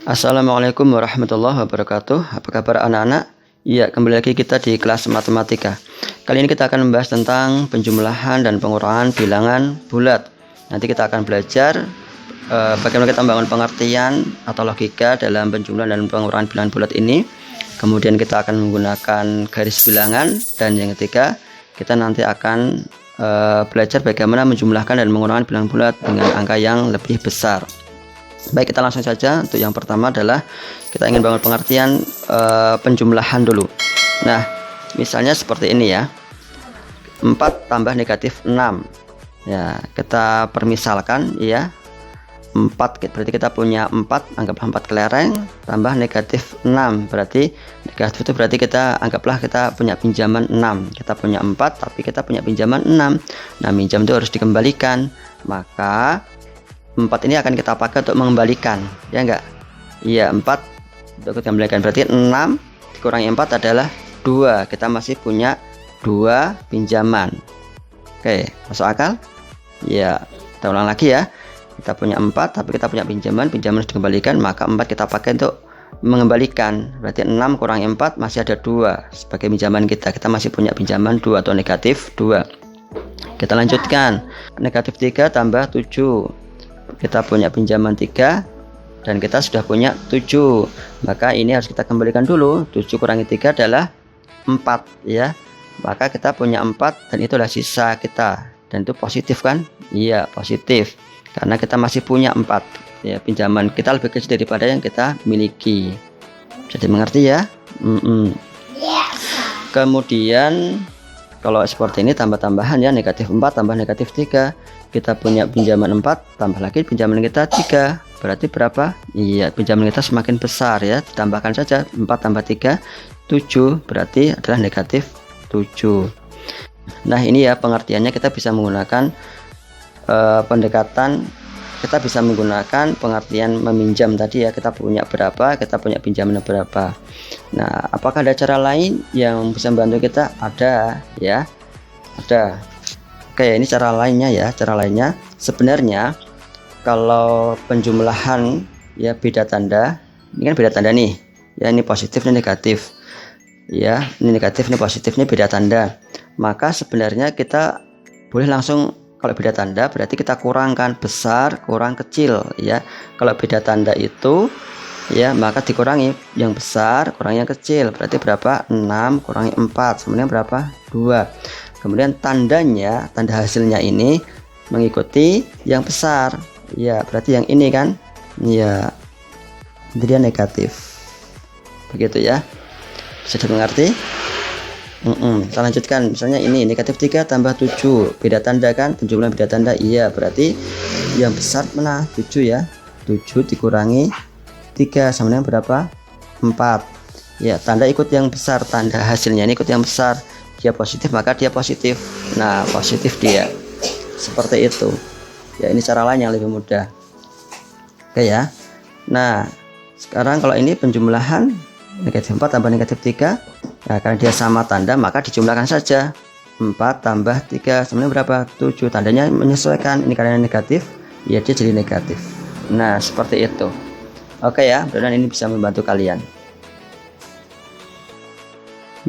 Assalamualaikum warahmatullahi wabarakatuh. Apa kabar anak-anak? Ya, kembali lagi kita di kelas matematika. Kali ini kita akan membahas tentang penjumlahan dan pengurangan bilangan bulat. Nanti kita akan belajar bagaimana kita membangun pengertian atau logika dalam penjumlahan dan pengurangan bilangan bulat ini. Kemudian kita akan menggunakan garis bilangan, dan yang ketiga kita nanti akan belajar bagaimana menjumlahkan dan mengurangi bilangan bulat dengan angka yang lebih besar. Baik, kita langsung saja. Untuk yang pertama adalah kita ingin bangun pengertian penjumlahan dulu. Nah, misalnya seperti ini ya, 4 tambah negatif 6. Ya, kita permisalkan ya, 4 berarti kita punya 4, anggaplah 4 kelereng, tambah negatif 6, berarti negatif itu berarti kita anggaplah kita punya pinjaman 6. Kita punya 4 tapi kita punya pinjaman 6. Nah, minjam itu harus dikembalikan, maka 4 ini akan kita pakai untuk mengembalikan, ya enggak? Iya, 4 untuk dikembalikan, berarti 6 dikurangi 4 adalah 2. Kita masih punya 2 pinjaman. Oke, masuk akal? Ya, kita ulang lagi ya. Kita punya 4 tapi kita punya pinjaman harus dikembalikan, maka 4 kita pakai untuk mengembalikan. Berarti 6 kurangi 4 masih ada 2 sebagai pinjaman kita. Kita masih punya pinjaman 2 atau negatif 2. Kita lanjutkan. Negatif 3 tambah 7. Kita punya pinjaman 3 dan kita sudah punya 7, maka ini harus kita kembalikan dulu. 7 kurangi 3 adalah 4 ya, maka kita punya 4 dan itulah sisa kita, dan itu positif kan? Iya, positif karena kita masih punya 4 ya, pinjaman kita lebih kecil daripada yang kita miliki. Jadi mengerti ya? Kemudian kalau seperti ini tambah-tambahan ya, negatif 4 tambah negatif 3. Kita punya pinjaman 4 tambah lagi pinjaman kita 3, berarti berapa? Iya, pinjaman kita semakin besar ya, ditambahkan saja 4 tambah 3 7, berarti adalah negatif 7. Nah, ini ya pengertiannya. Kita bisa menggunakan pendekatan, kita bisa menggunakan pengertian meminjam tadi ya. Kita punya berapa, kita punya pinjaman berapa. Nah, apakah ada cara lain yang bisa membantu kita? Ada ya, ada. Oke, ini cara lainnya ya. Cara lainnya sebenarnya kalau penjumlahan ya beda tanda, ini kan beda tanda nih ya, ini positif ini negatif ya, ini negatif ini positif, ini beda tanda. Maka sebenarnya kita boleh langsung, kalau beda tanda berarti kita kurangkan besar kurang kecil ya. Kalau beda tanda itu ya, maka dikurangi yang besar kurang yang kecil, berarti berapa? 6 kurangi 4 sama dengan berapa? 2. Kemudian tandanya, tanda hasilnya ini mengikuti yang besar ya, berarti yang ini kan ya, jadi negatif, begitu ya. Bisa dimengerti? Kita lanjutkan. Misalnya ini negatif 3 tambah 7, beda tanda kan, penjumlahan beda tanda. Iya, berarti yang besar mana? 7 ya. 7 dikurangi 3 sama dengan berapa? 4 ya, tanda ikut yang besar, tanda hasilnya ini ikut yang besar. Dia positif maka dia positif. Nah, positif dia, seperti itu ya. Ini cara lain yang lebih mudah. Oke ya. Nah, sekarang kalau ini penjumlahan negatif 4 tambah negatif 3, nah, karena dia sama tanda maka dijumlahkan saja. 4 tambah 3 sama dengan berapa? 7. Tandanya menyesuaikan, ini karena negatif ya, dia jadi negatif. Nah, seperti itu. Oke ya, mudah-mudahan ini bisa membantu kalian.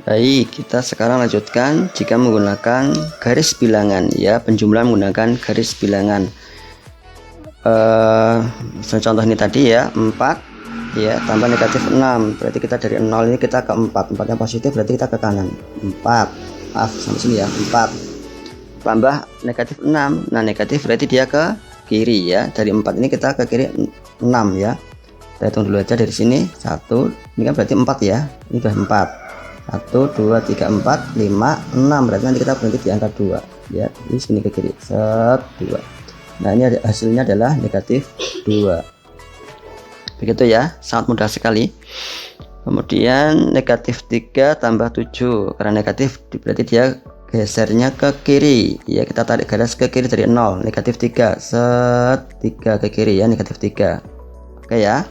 Baik, kita sekarang lanjutkan jika menggunakan garis bilangan ya, penjumlahan menggunakan garis bilangan. Contoh ini tadi ya, 4 ya tambah negatif 6, berarti kita dari 0 ini kita ke 4. 4 yang positif berarti kita ke kanan. 4, maaf sampai sini ya, 4 tambah negatif 6. Nah, negatif berarti dia ke kiri ya, dari 4 ini kita ke kiri 6 ya. Kita hitung dulu aja dari sini, 1 ini kan berarti 4 ya, ini sudah 4. 1, 2, 3, 4, 5, 6, berarti nanti kita berhenti di angka 2 ya, ini sini ke kiri, 2. Nah, ini hasilnya adalah negatif 2, begitu ya, sangat mudah sekali. Kemudian negatif 3 tambah 7, karena negatif berarti dia gesernya ke kiri ya, kita tarik garis ke kiri dari 0, negatif 3, 3 ke kiri ya, negatif 3. Oke ya.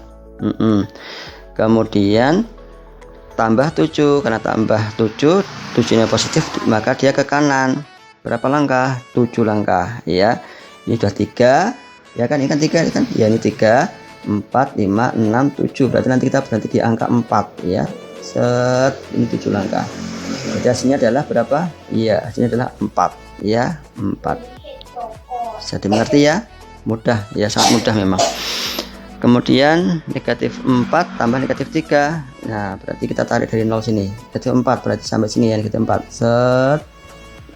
Kemudian tambah 7, karena tambah 7 nya positif maka dia ke kanan. Berapa langkah? 7 langkah ya. Ini sudah 3 ya kan, ini kan 3 kan ya, ini 3 4, 5, 6, 7. Berarti nanti kita berhenti di angka 4 ya. Set, ini 7 langkah. Jadi hasilnya adalah berapa? Iya, hasilnya adalah 4 ya, 4. Bisa dimengerti ya? Mudah ya, sangat mudah memang. Kemudian negatif 4 tambah negatif 3. Nah, berarti kita tarik dari 0 sini. Negatif 4 berarti sampai sini ya, negatif 4. Set.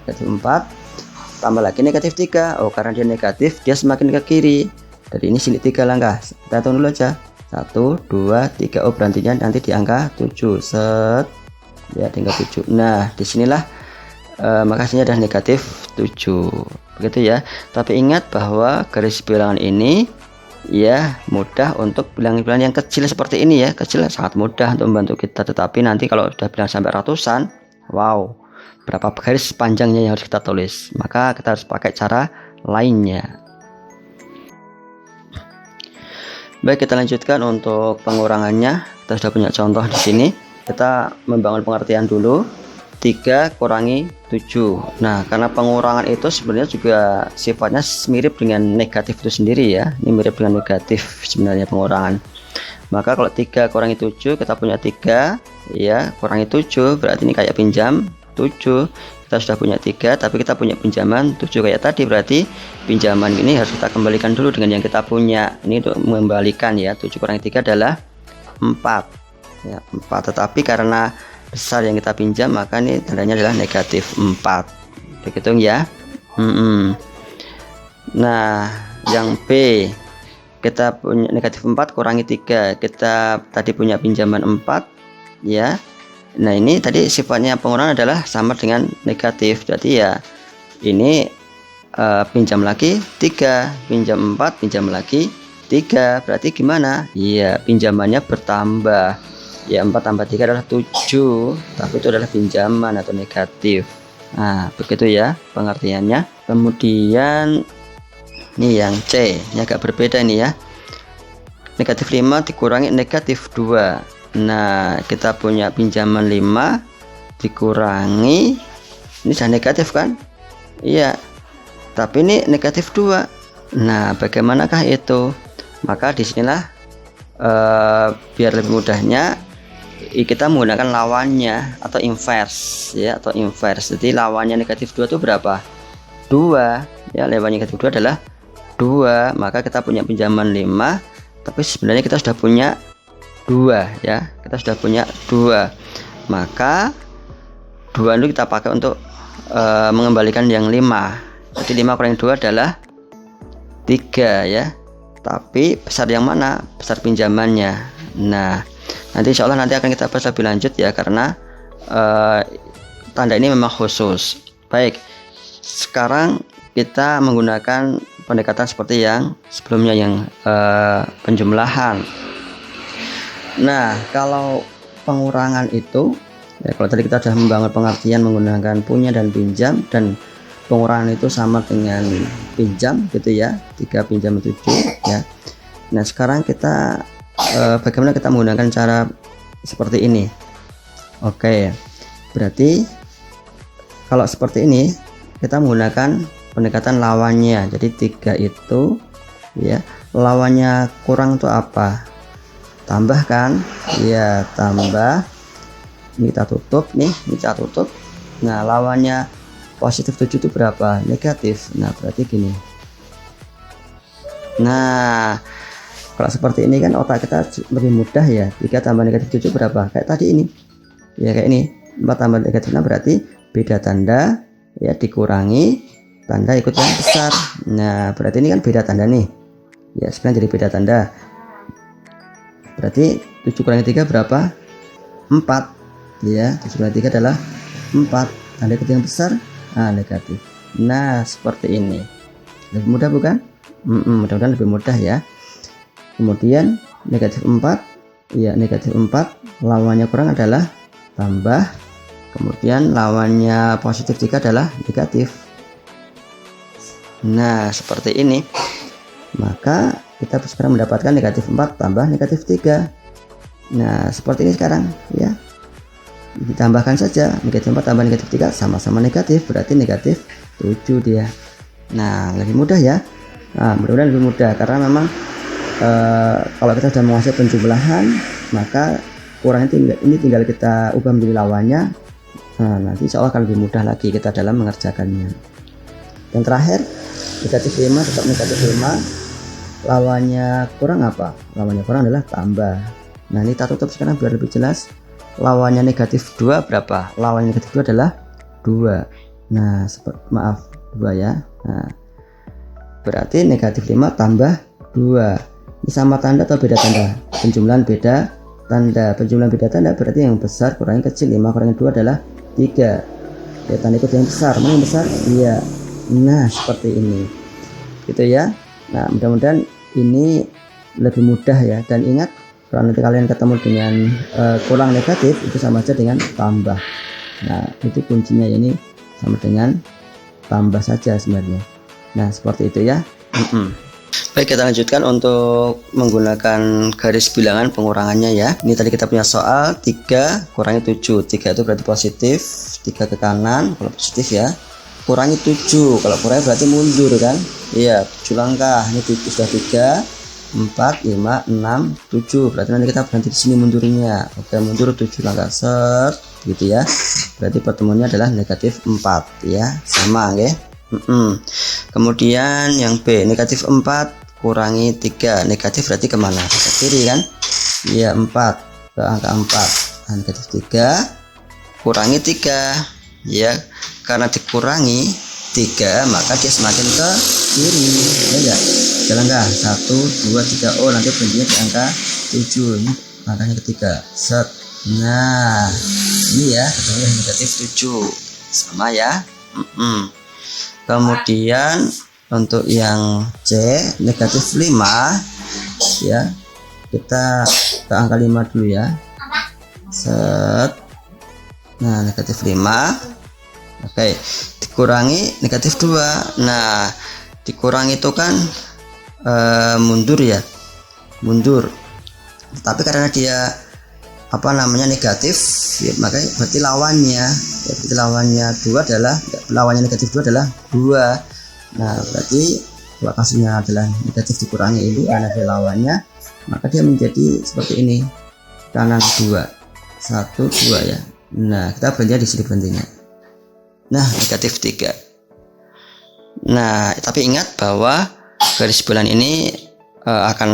Negatif 4 tambah lagi negatif 3. Oh, karena dia negatif, dia semakin ke kiri. Dari ini sini 3 langkah. Kita hitung dulu aja. 1, 2, 3. Oh, berhentinya nanti di angka 7. Set. Ya, di angka 7. Nah, disinilah makasihnya adalah negatif 7. Begitu ya. Tapi ingat bahwa garis bilangan ini ya mudah untuk bilangan-bilangan yang kecil seperti ini ya. Kecil sangat mudah untuk membantu kita. Tetapi nanti kalau sudah bilang sampai ratusan, wow, berapa garis panjangnya yang harus kita tulis. Maka kita harus pakai cara lainnya. Baik, kita lanjutkan untuk pengurangannya. Kita sudah punya contoh di sini. Kita membangun pengertian dulu. 3 kurangi 7. Nah, karena pengurangan itu sebenarnya juga sifatnya mirip dengan negatif itu sendiri ya. Ini mirip dengan negatif sebenarnya pengurangan. Maka kalau 3 kurangi 7, kita punya 3 ya, kurangi 7 berarti ini kayak pinjam 7. Kita sudah punya 3, tapi kita punya pinjaman 7 kayak tadi, berarti pinjaman ini harus kita kembalikan dulu dengan yang kita punya. Ini untuk mengembalikan ya. 7 kurangi 3 adalah 4 ya, 4. Tetapi karena besar yang kita pinjam, maka ini tandanya adalah negatif 4. Begitu ya. Nah, yang B, kita punya negatif 4 kurangi 3. Kita tadi punya pinjaman 4 ya. Nah, ini tadi sifatnya pengurangan adalah sama dengan negatif. Jadi ya ini pinjam lagi 3, pinjam 4, pinjam lagi 3. Berarti gimana? Iya, pinjamannya bertambah. Ya, 4 tambah 3 adalah 7, tapi itu adalah pinjaman atau negatif. Nah, begitu ya pengertiannya. Kemudian ini yang C, ini agak berbeda nih ya. Negatif 5 dikurangi negatif 2. Nah, kita punya pinjaman 5 dikurangi, ini sudah negatif kan? Iya, tapi ini negatif 2. Nah, bagaimanakah itu? Maka disinilah biar lebih mudahnya kita menggunakan lawannya atau inverse ya, atau inverse. Jadi lawannya negatif 2 itu berapa? 2 ya, lawannya negatif 2 adalah 2. Maka kita punya pinjaman 5, tapi sebenarnya kita sudah punya 2 ya, kita sudah punya 2. Maka 2 itu kita pakai untuk mengembalikan yang 5. Jadi 5 kurangi 2 adalah 3 ya. Tapi besar yang mana? Besar pinjamannya. Nah, nanti insya Allah nanti akan kita bahas lebih lanjut ya, karena tanda ini memang khusus. Baik, sekarang kita menggunakan pendekatan seperti yang sebelumnya, yang penjumlahan. Nah, kalau pengurangan itu ya, kalau tadi kita sudah membangun pengertian menggunakan punya dan pinjam, dan pengurangan itu sama dengan pinjam gitu ya, 3 pinjam 7 ya. Nah, sekarang kita bagaimana kita menggunakan cara seperti ini. Oke, berarti kalau seperti ini kita menggunakan pendekatan lawannya. Jadi 3 itu ya, lawannya kurang itu apa? Tambah kan ya, tambah. Ini kita tutup nih, ini kita tutup. Nah, lawannya positif 7 itu berapa? Negatif. Nah, berarti gini. Nah, kalau seperti ini kan otak kita lebih mudah ya. 3 tambah negatif 7 berapa? Kayak tadi ini ya, kayak ini. 4 tambah negatif 6 berarti beda tanda ya, dikurangi tanda ikut yang besar. Nah, berarti ini kan beda tanda nih ya, sekarang jadi beda tanda. Berarti 7 kurangi 3 berapa? 4 ya. 7 kurangi 3 adalah 4. Tanda ikut yang besar, negatif. Nah, seperti ini. Lebih mudah bukan? Mudah-mudahan lebih mudah ya. Kemudian negatif 4 ya, negatif 4 lawannya kurang adalah tambah. Kemudian lawannya positif 3 adalah negatif. Nah, seperti ini. Maka kita sekarang mendapatkan negatif 4 tambah negatif 3. Nah, seperti ini sekarang ya. Ditambahkan saja, negatif 4 tambah negatif 3 sama-sama negatif, berarti negatif 7 dia. Nah, lebih mudah ya. Nah, mudah-mudahan lebih mudah, karena memang kalau kita sudah menguasai penjumlahan, maka kurangnya ini tinggal kita ubah menjadi lawannya. Nah, nanti insya Allah akan lebih mudah lagi kita dalam mengerjakannya. Yang terakhir, negatif 5 tetap negatif 5. Lawannya kurang apa? Lawannya kurang adalah tambah. Nah, ini kita tutup sekarang biar lebih jelas. Lawannya negatif 2 berapa? Lawannya negatif 2 adalah 2. Nah, maaf 2 ya. Nah, berarti negatif 5 tambah 2. Ini sama tanda atau beda tanda? Penjumlahan beda tanda. Penjumlahan beda tanda berarti yang besar kurangi kecil. 5 kurangi 2 adalah 3. Ya, tanda ikut yang besar. Mana yang besar? Iya. Nah, seperti ini. Gitu ya. Nah, mudah-mudahan ini lebih mudah ya. Dan ingat, kalau nanti kalian ketemu dengan kurang negatif, itu sama aja dengan tambah. Nah, itu kuncinya ini sama dengan tambah saja sebenarnya. Nah, seperti itu ya. Baik, kita lanjutkan untuk menggunakan garis bilangan pengurangannya ya. Ini tadi kita punya soal 3 kurangi 7. 3 itu berarti positif, 3 ke kanan kalau positif ya. Kurangi 7, kalau kurangi berarti mundur kan. Iya, 7 langkah. Ini sudah 3, 4, 5, 6, 7. Berarti nanti kita berhenti di sini mundurnya. Oke, mundur 7 langkah set gitu ya. Berarti pertemuannya adalah negatif 4 ya. Sama ya. Kemudian yang B, negatif 4 kurangi 3. Negatif berarti kemana? Ke kiri kan? Iya, 4 ke angka 4. Nah, negatif 3 kurangi 3 ya, karena dikurangi 3 maka dia semakin ke kiri ya enggak? Jalan enggak? 1, 2, 3. Oh, nanti berhentinya di angka 7. Ini angkanya ketiga set. Nah, ini ya ketemu negatif 7 sama ya. Kemudian untuk yang C, negatif 5 ya, kita ke angka 5 dulu ya, set. Nah, negatif 5. Oke, dikurangi negatif 2. Nah, dikurangi itu kan mundur ya, mundur. Tapi karena dia negatif ya, makanya berarti lawannya ya, berarti lawannya 2 adalah, lawannya negatif 2 adalah 2. Nah, berarti kalau kasusnya adalah negatif dikurangi itu karena ada lawannya, maka dia menjadi seperti ini, kanan 2, 1, 2 ya. Nah, kita berhenti di sini berhentinya. Nah, negatif 3. Nah, tapi ingat bahwa garis bulan ini akan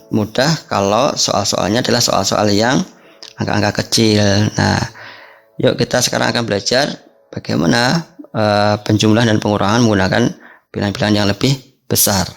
mudah kalau soal-soalnya adalah soal-soal yang angka-angka kecil. Nah, yuk kita sekarang akan belajar bagaimana penjumlahan dan pengurangan menggunakan bilangan-bilangan yang lebih besar.